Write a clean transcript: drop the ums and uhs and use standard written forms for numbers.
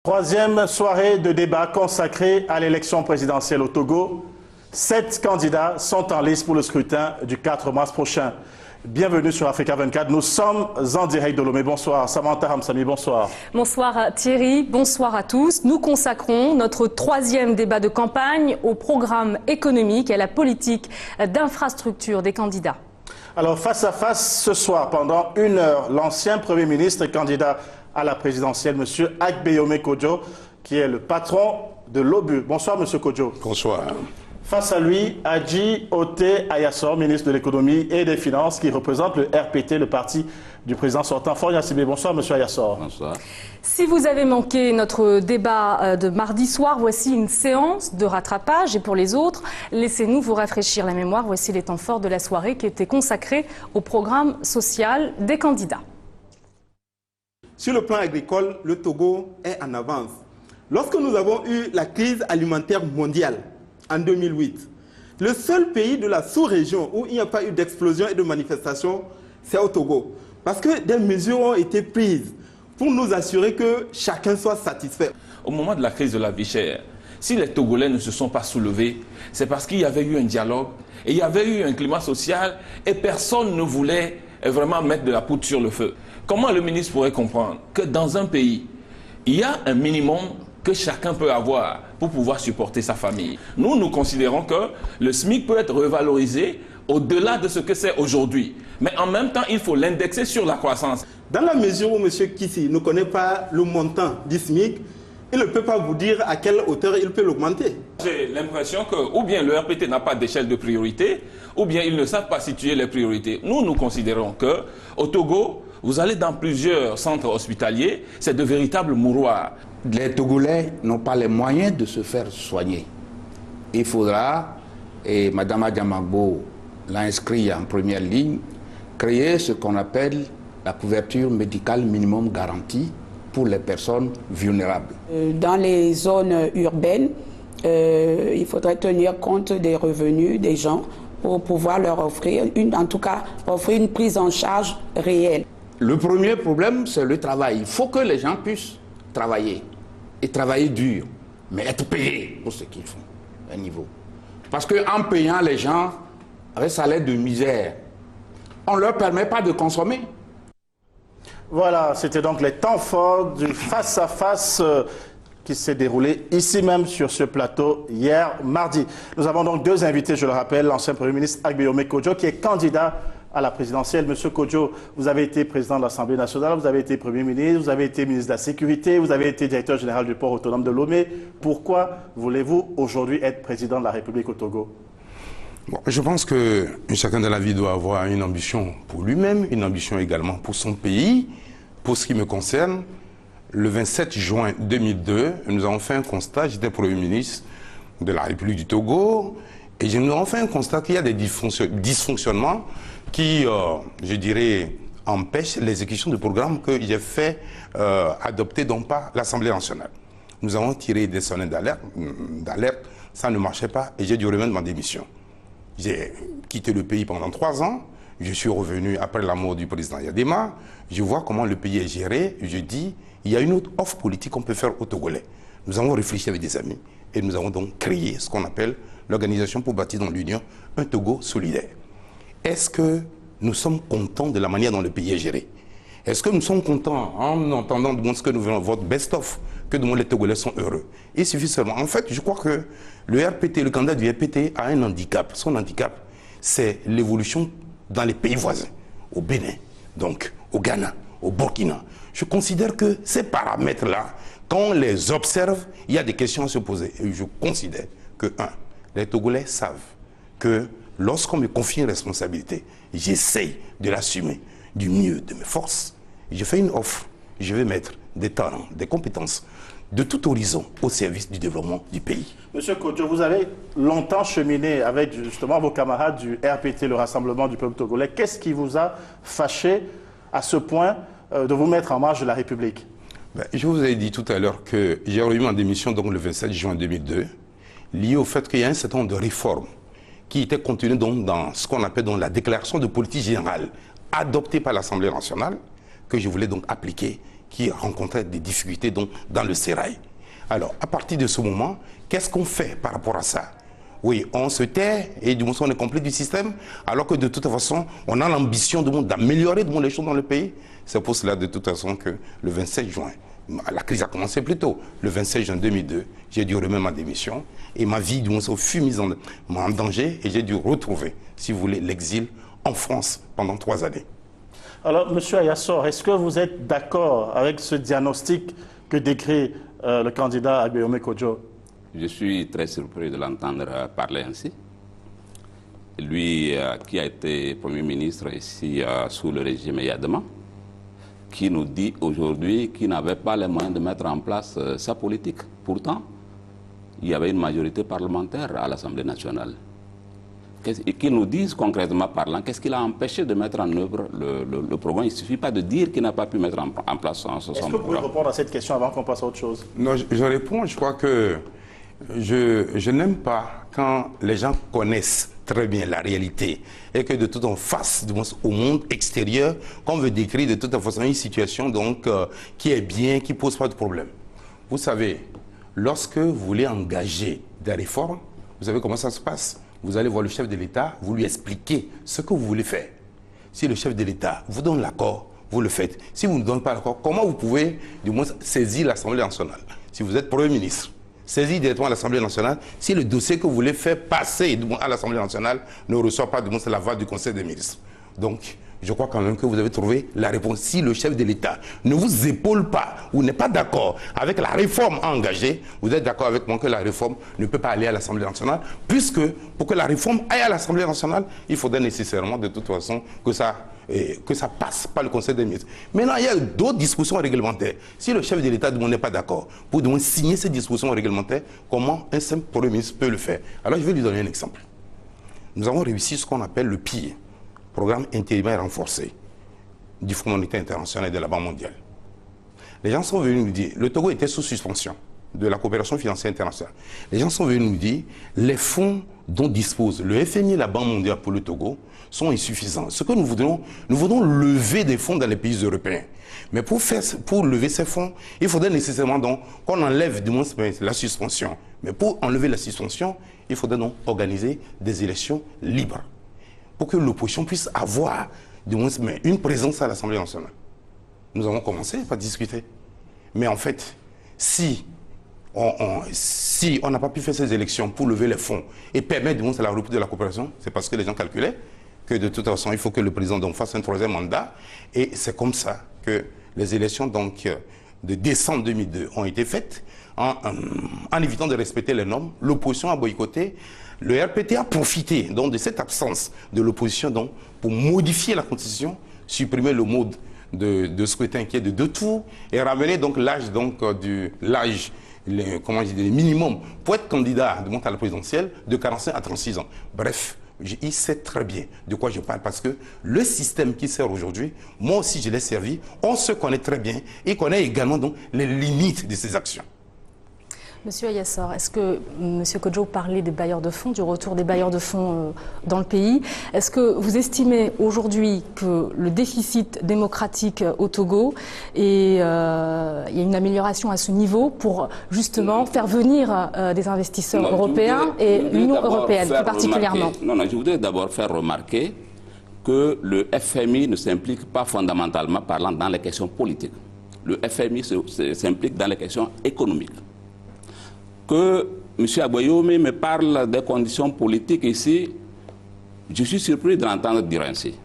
Troisième soirée de débat consacrée à l'élection présidentielle au Togo. 7 candidats sont en lice pour le scrutin du 4 mars prochain. Bienvenue sur Africa 24. Nous sommes en direct de Lomé. Bonsoir. Samantha Hamsami, bonsoir. Bonsoir Thierry, bonsoir à tous. Nous consacrons notre troisième débat de campagne au programme économique et à la politique d'infrastructure des candidats. Alors face à face ce soir, pendant 1 heure, l'ancien Premier ministre et candidat à la présidentielle, M. Agbeyome Kodjo, qui est le patron de l'OBU. Bonsoir M. Kodjo. Bonsoir. Face à lui, Adji Ote Ayassor, ministre de l'économie et des finances, qui représente le RPT, le parti du président sortant. Fort Yassibé. Bonsoir M. Ayassor. Bonsoir. Si vous avez manqué notre débat de mardi soir, voici une séance de rattrapage. Et pour les autres, laissez-nous vous rafraîchir la mémoire. Voici les temps forts de la soirée qui étaient consacrés au programme social des candidats. Sur le plan agricole, le Togo est en avance. Lorsque nous avons eu la crise alimentaire mondiale en 2008, le seul pays de la sous-région où il n'y a pas eu d'explosion et de manifestation, c'est au Togo. Parce que des mesures ont été prises pour nous assurer que chacun soit satisfait. Au moment de la crise de la vie chère, si les Togolais ne se sont pas soulevés, c'est parce qu'il y avait eu un dialogue, et il y avait eu un climat social, et personne ne voulait vraiment mettre de la poudre sur le feu. Comment le ministre pourrait comprendre que dans un pays, il y a un minimum que chacun peut avoir pour pouvoir supporter sa famille? Nous considérons que le SMIC peut être revalorisé au-delà de ce que c'est aujourd'hui. Mais en même temps, il faut l'indexer sur la croissance. Dans la mesure où M. Kissi ne connaît pas le montant du SMIC, il ne peut pas vous dire à quelle hauteur il peut l'augmenter. J'ai l'impression que ou bien le RPT n'a pas d'échelle de priorité, ou bien ils ne savent pas situer les priorités. Nous considérons qu'au Togo, vous allez dans plusieurs centres hospitaliers, c'est de véritables mouroirs. Les Togolais n'ont pas les moyens de se faire soigner. Il faudra, et Mme Adjamagbo l'a inscrit en première ligne, créer ce qu'on appelle la couverture médicale minimum garantie pour les personnes vulnérables. Dans les zones urbaines, il faudrait tenir compte des revenus des gens pour pouvoir leur offrir, offrir une prise en charge réelle. Le premier problème, c'est le travail. Il faut que les gens puissent travailler, et travailler dur, mais être payés pour ce qu'ils font, à un niveau. Parce qu'en payant les gens avec salaire de misère, on ne leur permet pas de consommer. Voilà, c'était donc les temps forts du face-à-face qui s'est déroulé ici même sur ce plateau hier mardi. Nous avons donc 2 invités, je le rappelle, l'ancien Premier ministre Agbeyome Kodjo qui est candidat à la présidentielle. Monsieur Kodjo, vous avez été président de l'Assemblée nationale, vous avez été Premier ministre, vous avez été ministre de la Sécurité, vous avez été directeur général du port autonome de Lomé. Pourquoi voulez-vous aujourd'hui être président de la République au Togo? Bon, je pense que chacun dans la vie doit avoir une ambition pour lui-même, une ambition également pour son pays. Pour ce qui me concerne, le 27 juin 2002, nous avons fait un constat, j'étais Premier ministre de la République du Togo, et nous avons fait un constat qu'il y a des dysfonctionnements qui, je dirais, empêchent l'exécution du programme que j'ai fait adopter donc par l'Assemblée nationale. Nous avons tiré des sonnettes d'alerte, ça ne marchait pas, et j'ai dû remettre ma démission. J'ai quitté le pays pendant 3 ans. Je suis revenu après la mort du président Yadema. Je vois comment le pays est géré. Je dis, il y a une autre offre politique qu'on peut faire aux Togolais. Nous avons réfléchi avec des amis et nous avons donc créé ce qu'on appelle l'Organisation pour bâtir dans l'Union un Togo solidaire. Est-ce que nous sommes contents de la manière dont le pays est géré? Est-ce que nous sommes contents en entendant ce que nous voulons, votre best-of, que les Togolais sont heureux? Il suffit seulement. En fait, je crois que le RPT, le candidat du RPT a un handicap. Son handicap, c'est l'évolution dans les pays voisins, au Bénin, donc au Ghana, au Burkina. Je considère que ces paramètres-là, quand on les observe, il y a des questions à se poser. Et je considère que, les Togolais savent que lorsqu'on me confie une responsabilité, j'essaye de l'assumer du mieux de mes forces. Je fais une offre, je vais mettre des talents, des compétences de tout horizon au service du développement du pays. Monsieur Kodjo, vous avez longtemps cheminé avec justement vos camarades du RPT, le Rassemblement du peuple togolais. Qu'est-ce qui vous a fâché à ce point de vous mettre en marge de la République? Je vous ai dit tout à l'heure que j'ai remis ma démission donc, le 27 juin 2002, lié au fait qu'il y a un certain nombre de réformes qui étaient contenues donc, dans ce qu'on appelle donc, la déclaration de politique générale adoptée par l'Assemblée nationale, que je voulais donc appliquer qui rencontraient des difficultés donc, dans le sérail. Alors, à partir de ce moment, qu'est-ce qu'on fait par rapport à ça? Oui, on se tait et du moment on est complet du système, alors que de toute façon, on a l'ambition d'améliorer les choses dans le pays. C'est pour cela, de toute façon, que le 27 juin, la crise a commencé plus tôt. Le 27 juin 2002, j'ai dû remettre ma démission et ma vie fut mise en danger et j'ai dû retrouver, si vous voulez, l'exil en France pendant 3 années. Alors, M. Ayassor, est-ce que vous êtes d'accord avec ce diagnostic que décrit le candidat Agueyome Kodjo? Je suis très surpris de l'entendre parler ainsi. Lui qui a été Premier ministre ici sous le régime Yadema, qui nous dit aujourd'hui qu'il n'avait pas les moyens de mettre en place sa politique. Pourtant, il y avait une majorité parlementaire à l'Assemblée nationale. Et qu'ils nous disent concrètement parlant, qu'est-ce qu'il a empêché de mettre en œuvre le programme? Il ne suffit pas de dire qu'il n'a pas pu mettre en place son programme. Est-ce que vous pouvez répondre à cette question avant qu'on passe à autre chose? Non, je réponds. Je crois que je n'aime pas quand les gens connaissent très bien la réalité et que de toute face au monde extérieur, qu'on veut décrire de toute façon une situation donc, qui est bien, qui ne pose pas de problème. Vous savez, lorsque vous voulez engager des réformes, vous savez comment ça se passe? Vous allez voir le chef de l'État, vous lui expliquez ce que vous voulez faire. Si le chef de l'État vous donne l'accord, vous le faites. Si vous ne donnez pas l'accord, comment vous pouvez du moins saisir l'Assemblée nationale? Si vous êtes Premier ministre, saisir directement l'Assemblée nationale si le dossier que vous voulez faire passer à l'Assemblée nationale ne reçoit pas l'aval du Conseil des ministres. Donc, je crois quand même que vous avez trouvé la réponse. Si le chef de l'État ne vous épaule pas ou n'est pas d'accord avec la réforme engagée, vous êtes d'accord avec moi que la réforme ne peut pas aller à l'Assemblée nationale, puisque pour que la réforme aille à l'Assemblée nationale, il faudrait nécessairement de toute façon que ça passe par le Conseil des ministres. Maintenant, il y a d'autres dispositions réglementaires. Si le chef de l'État n'est pas d'accord pour signer ces dispositions réglementaires, comment un simple Premier ministre peut le faire? Alors, je vais lui donner un exemple. Nous avons réussi ce qu'on appelle le PIE, Programme intérimaire renforcé du Fonds monétaire international et de la Banque mondiale. Les gens sont venus nous dire, le Togo était sous suspension de la coopération financière internationale. Les gens sont venus nous dire, les fonds dont dispose le FMI et la Banque mondiale pour le Togo sont insuffisants. Ce que nous voudrons lever des fonds dans les pays européens. Mais pour lever ces fonds, il faudrait nécessairement donc qu'on enlève du moins la suspension. Mais pour enlever la suspension, il faudrait donc organiser des élections libres, pour que l'opposition puisse avoir du moins une présence à l'Assemblée nationale. Nous avons commencé par discuter. Mais en fait, si on n'a pas pu faire ces élections pour lever les fonds et permettre la reprise de la coopération, c'est parce que les gens calculaient que de toute façon, il faut que le président donc fasse un 3e mandat. Et c'est comme ça que les élections donc, de décembre 2002 ont été faites en évitant de respecter les normes. L'opposition a boycotté. Le RPT a profité donc, de cette absence de l'opposition pour modifier la Constitution, supprimer le mode de scrutin qui est de 2 tours et ramener donc l'âge minimum pour être candidat à la présidentielle de 45 à 36 ans. Bref, il sait très bien de quoi je parle parce que le système qui sert aujourd'hui, moi aussi je l'ai servi, on se connaît très bien et connaît également donc, les limites de ses actions. Monsieur Ayassor, est-ce que M. Kodjo parlait des bailleurs de fonds, du retour des bailleurs de fonds dans le pays? Est-ce que vous estimez aujourd'hui que le déficit démocratique au Togo et il y a une amélioration à ce niveau pour justement faire venir des investisseurs européens et l'Union européenne plus particulièrement? Je voudrais d'abord faire remarquer que le FMI ne s'implique pas fondamentalement parlant dans les questions politiques. Le FMI s'implique dans les questions économiques. Que M. Agueyome me parle des conditions politiques ici, je suis surpris de l'entendre dire ainsi.